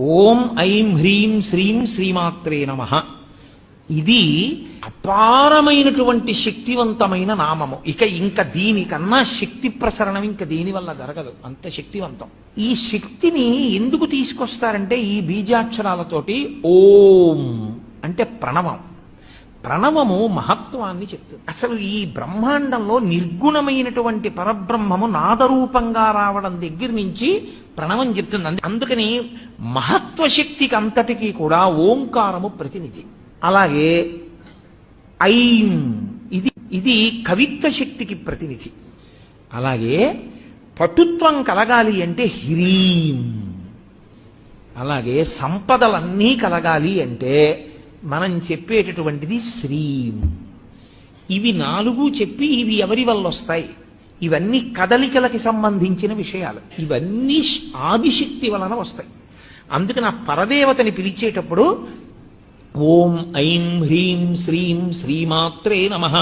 ఓం ఐం హ్రీం శ్రీం శ్రీమాత్రే నమః. ఇది అపారమైనటువంటి శక్తివంతమైన నామము. ఇంకా దీనికన్నా శక్తి ప్రసరణం ఇంకా దీని వల్ల జరగదు, అంత శక్తివంతం. ఈ శక్తిని ఎందుకు తీసుకొస్తారంటే ఈ బీజాక్షరాలతోటి ఓం అంటే ప్రణవం. ప్రణవము మహత్వాన్ని చెప్తుంది. అసలు ఈ బ్రహ్మాండంలో నిర్గుణమైనటువంటి పరబ్రహ్మము నాదరూపంగా రావడం దగ్గర నుంచి ప్రణవం చెప్తుంది. అందుకని మహత్వశక్తికి అంతటికీ కూడా ఓంకారము ప్రతినిధి. అలాగే ఐం ఇది కవిత్వ శక్తికి ప్రతినిధి. అలాగే పటుత్వం కలగాలి అంటే హ్రీం. అలాగే సంపదలన్నీ కలగాలి అంటే మనం చెప్పేటటువంటిది శ్రీం. ఇవి నాలుగు చెప్పి ఇవి ఎవరి వల్ల వస్తాయి? ఇవన్నీ కదలికలకి సంబంధించిన విషయాలు. ఇవన్నీ ఆదిశక్తి వలన వస్తాయి. అందుకని ఆ పరదేవతని పిలిచేటప్పుడు ఓం ఐం హ్రీం శ్రీం శ్రీమాత్రే నమః